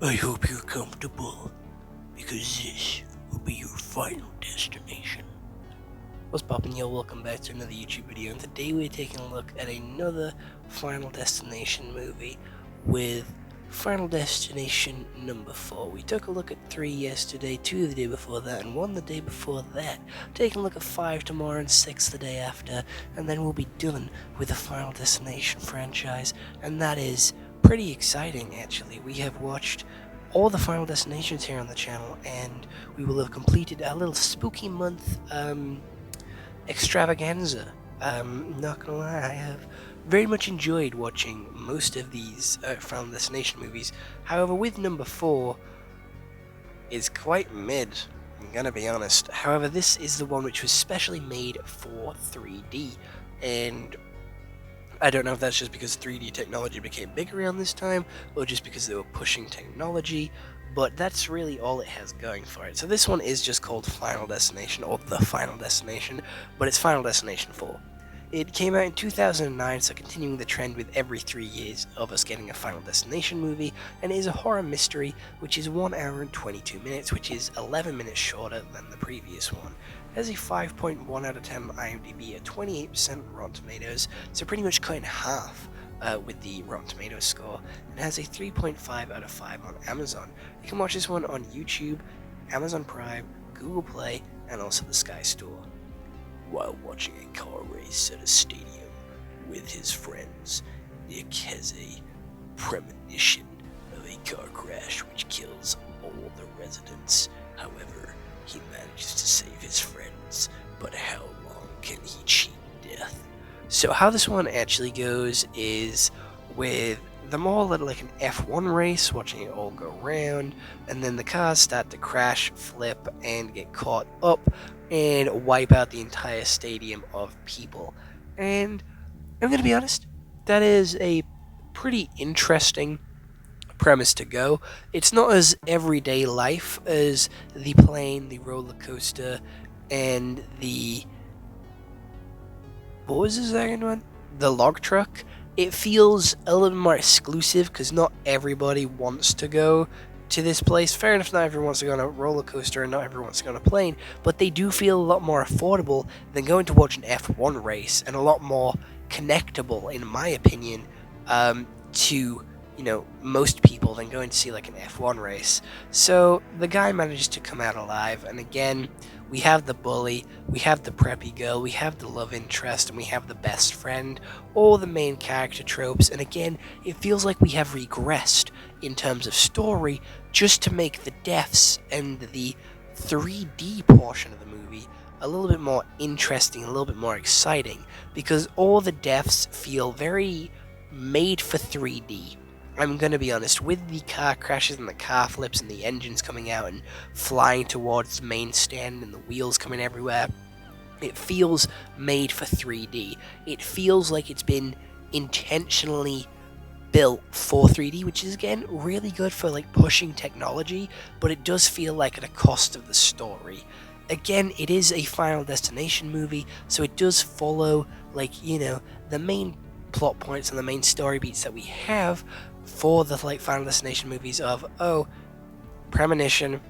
I hope you're comfortable, because this will be your final destination. What's poppin', yo? Welcome back to another YouTube video, and today we're taking a look at another Final Destination movie with Final Destination number 4. We took a look at 3 yesterday, 2 the day before that, and 1 the day before that. Taking a look at 5 tomorrow and 6 the day after, and then we'll be done with the Final Destination franchise, and that is pretty exciting, actually. We have watched all the Final Destinations here on the channel, and we will have completed a little spooky month extravaganza. Not gonna lie, I have very much enjoyed watching most of these Final Destination movies. However, with number 4 is quite mid, I'm gonna be honest. However, this is the one which was specially made for 3D, and I don't know if that's just because 3D technology became bigger around this time, or just because they were pushing technology, but that's really all it has going for it. So this one is just called Final Destination, or The Final Destination, but it's Final Destination 4. It came out in 2009, so continuing the trend with every 3 years of us getting a Final Destination movie, and it is a horror mystery, which is 1 hour and 22 minutes, which is 11 minutes shorter than the previous one. It has a 5.1 out of 10 IMDb, a 28% Rotten Tomatoes, so pretty much cut in half with the Rotten Tomatoes score, and has a 3.5 out of 5 on Amazon. You can watch this one on YouTube, Amazon Prime, Google Play, and also the Sky Store. While watching a car race at a stadium with his friends, Nick has a premonition of a car crash which kills all the residents. However, he manages to save his friends, but how long can he cheat death? So how this one actually goes is with them all at like an F1 race, watching it all go round, and then the cars start to crash, flip, and get caught up, and wipe out the entire stadium of people. And I'm gonna be honest, that is a pretty interesting premise to go. It's not as everyday life as the plane, the roller coaster, and the what was the second one? The log truck. It feels a little more exclusive because not everybody wants to go to this place. Fair enough, not everyone wants to go on a roller coaster and not everyone wants to go on a plane, but they do feel a lot more affordable than going to watch an F1 race, and a lot more connectable, in my opinion, to most people than going to see like an F1 race. So the guy manages to come out alive, and again, we have the bully, we have the preppy girl, we have the love interest, and we have the best friend, all the main character tropes, and again, it feels like we have regressed in terms of story just to make the deaths and the 3D portion of the movie a little bit more interesting, a little bit more exciting, because all the deaths feel very made for 3D. I'm going to be honest, with the car crashes and the car flips and the engines coming out and flying towards the main stand and the wheels coming everywhere, it feels made for 3D. It feels like it's been intentionally built for 3D, which is again really good for like pushing technology, but it does feel like at a cost of the story. Again, it is a Final Destination movie, so it does follow the main plot points and the main story beats that we have for the like Final Destination movies of premonition,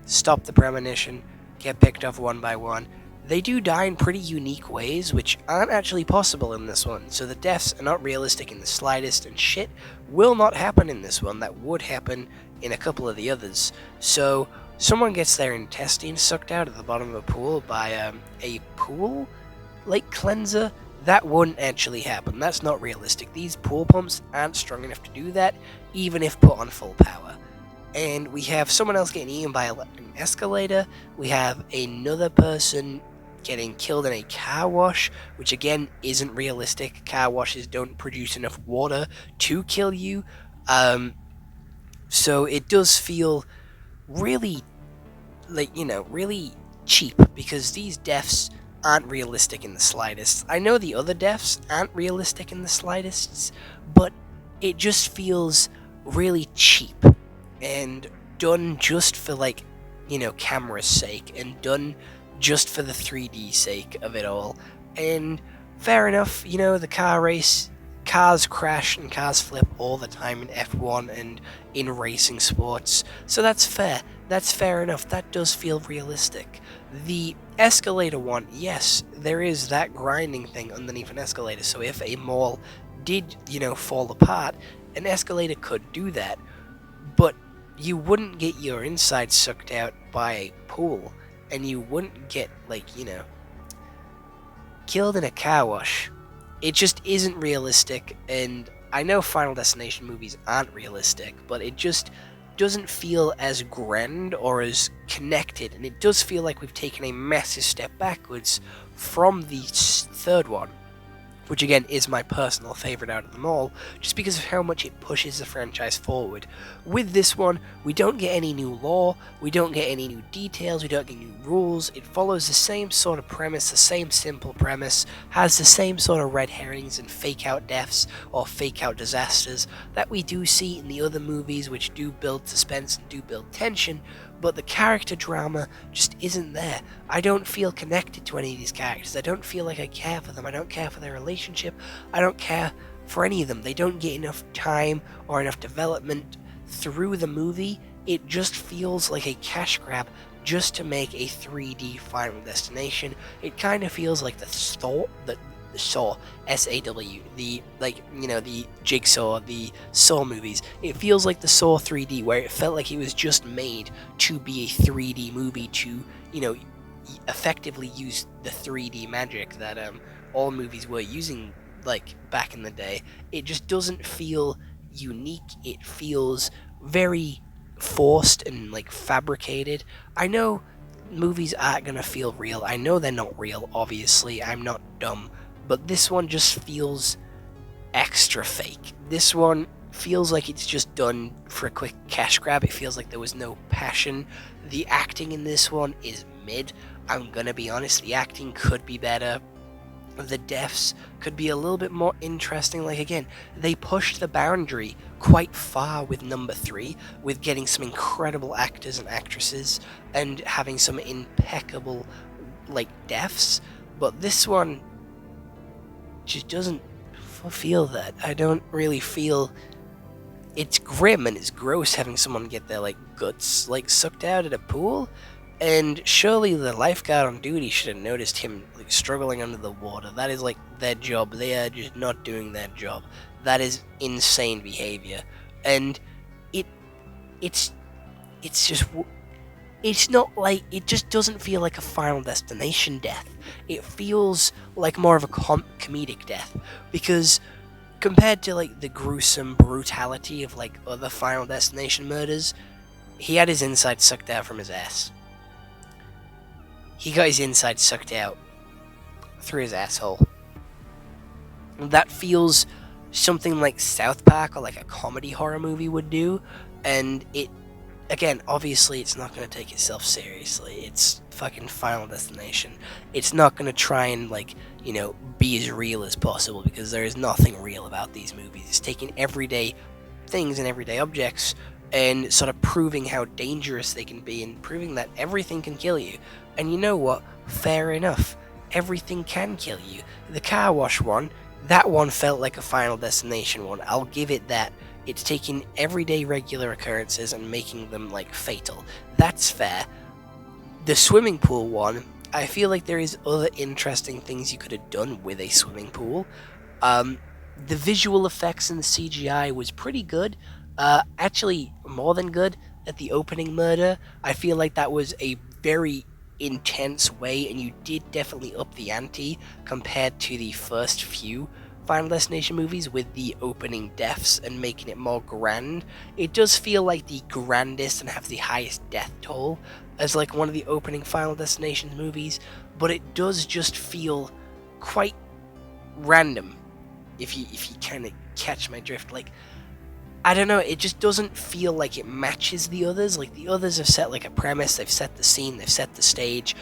stop the premonition, get picked off one by one. They do die in pretty unique ways, which aren't actually possible in this one, so the deaths are not realistic in the slightest, and shit will not happen in this one that would happen in a couple of the others. So someone gets their intestines sucked out at the bottom of a pool by a pool like cleanser. That wouldn't actually happen. That's not realistic. These pool pumps aren't strong enough to do that, even if put on full power. And we have someone else getting eaten by an escalator. We have another person getting killed in a car wash, which again isn't realistic. Car washes don't produce enough water to kill you. So it does feel really, really cheap, because these deaths aren't realistic in the slightest. I know the other deaths aren't realistic in the slightest, but it just feels really cheap and done just for camera's sake, and done just for the 3D sake of it all. And fair enough, the car cars crash and cars flip all the time in F1 and in racing sports, so that's fair. That's fair enough. That does feel realistic. The escalator one, yes, there is that grinding thing underneath an escalator, so if a mall did, fall apart, an escalator could do that, but you wouldn't get your insides sucked out by a pool, and you wouldn't get, killed in a car wash. It just isn't realistic, and I know Final Destination movies aren't realistic, but it just doesn't feel as grand or as connected, and it does feel like we've taken a massive step backwards from the third one, which again is my personal favourite out of them all, just because of how much it pushes the franchise forward. With this one, we don't get any new lore, we don't get any new details, we don't get new rules. It follows the same sort of premise, the same simple premise, has the same sort of red herrings and fake out deaths or fake out disasters that we do see in the other movies, which do build suspense and do build tension, but the character drama just isn't there. I don't feel connected to any of these characters. I don't feel like I care for them. I don't care for their relationship. I don't care for any of them. They don't get enough time or enough development through the movie. It just feels like a cash grab just to make a 3D Final Destination. It kind of feels like the Saw, S-A-W, the Jigsaw, the Saw movies. It feels like the Saw 3D, where it felt like it was just made to be a 3D movie to, effectively use the 3D magic that all movies were using, back in the day. It just doesn't feel unique. It feels very forced and, fabricated. I know movies aren't gonna feel real. I know they're not real, obviously. I'm not dumb. But this one just feels extra fake. This one feels like it's just done for a quick cash grab. It feels like there was no passion. The acting in this one is mid. I'm gonna be honest, the acting could be better. The deaths could be a little bit more interesting. Again, they pushed the boundary quite far with number 3, with getting some incredible actors and actresses and having some impeccable, deaths. But this one just doesn't feel that. I don't really feel. It's grim and it's gross having someone get their guts sucked out at a pool, and surely the lifeguard on duty should have noticed him struggling under the water. That is their job. They are just not doing their job. That is insane behavior, and it's just. It's not it just doesn't feel like a Final Destination death. It feels like more of a comedic death, because compared to the gruesome brutality of other Final Destination murders, he had his inside sucked out from his ass. He got his inside sucked out through his asshole. That feels something like South Park or a comedy horror movie would do, and again, obviously, it's not going to take itself seriously. It's fucking Final Destination. It's not going to try and, be as real as possible, because there is nothing real about these movies. It's taking everyday things and everyday objects and sort of proving how dangerous they can be and proving that everything can kill you. And you know what? Fair enough. Everything can kill you. The car wash one, that one felt like a Final Destination one. I'll give it that. It's taking everyday regular occurrences and making them fatal. That's fair. The swimming pool one, I feel like there is other interesting things you could have done with a swimming pool. The visual effects and the CGI was pretty good. Actually, more than good at the opening murder. I feel like that was a very intense way, and you did definitely up the ante compared to the first few Final Destination movies with the opening deaths and making it more grand. It does feel like the grandest and have the highest death toll as one of the opening Final Destination movies, but it does just feel quite random, if you kind of catch my drift. I don't know, it just doesn't feel like it matches the others. The others have set a premise, they've set the scene, they've set the stage,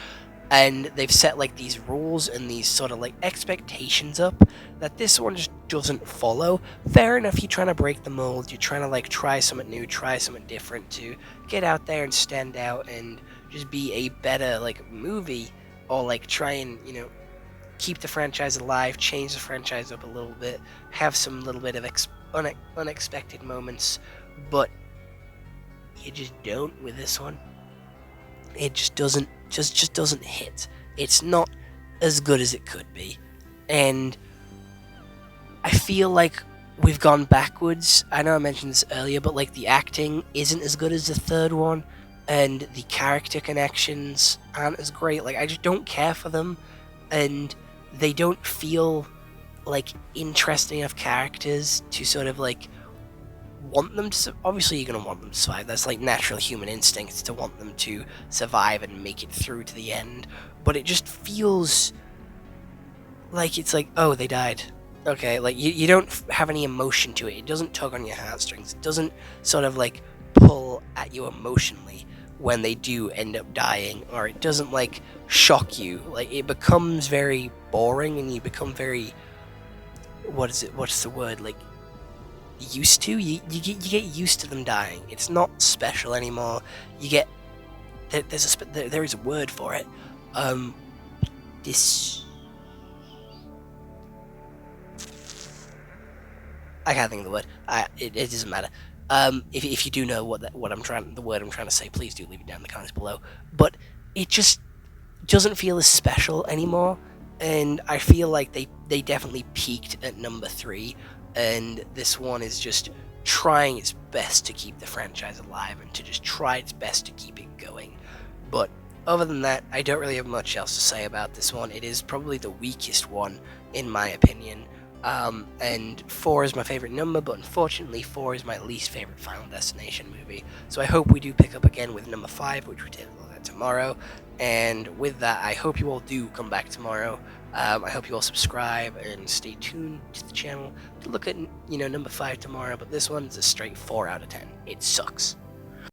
and they've set these rules and these sort of expectations up that this one just doesn't follow. Fair enough, you're trying to break the mold, you're trying to try something new, try something different to get out there and stand out and just be a better movie, or try and keep the franchise alive, change the franchise up a little bit, have some little bit of unexpected moments, but you just don't with this one. It just doesn't hit. It's not as good as it could be, and I feel like we've gone backwards. I know I mentioned this earlier, but like the acting isn't as good as the third one, and the character connections aren't as great. Like I just don't care for them, and they don't feel like interesting enough characters to sort of like want them to. Obviously, you're gonna want them to survive. That's like natural human instincts to want them to survive and make it through to the end. But it just feels like it's like, oh, they died. Okay, like you don't have any emotion to it. It doesn't tug on your heartstrings. It doesn't sort of like pull at you emotionally when they do end up dying, or it doesn't like shock you. Like it becomes very boring, and you become very, what is it? What's the word? Like used to. You get used to them dying. It's not special anymore. You get there is a word for it. This. I can't think of the word. It doesn't matter. If you do know the word I'm trying to say, please do leave it down in the comments below. But it just doesn't feel as special anymore, and I feel like they definitely peaked at number 3, and this one is just trying its best to keep the franchise alive and to just try its best to keep it going. But other than that, I don't really have much else to say about this one. It is probably the weakest one, in my opinion. And 4 is my favorite number, but unfortunately 4 is my least favorite Final Destination movie. So I hope we do pick up again with number 5, which we take a look at tomorrow. And with that, I hope you all do come back tomorrow. I hope you all subscribe and stay tuned to the channel to look at, number 5 tomorrow. But this one is a straight 4 out of 10. It sucks.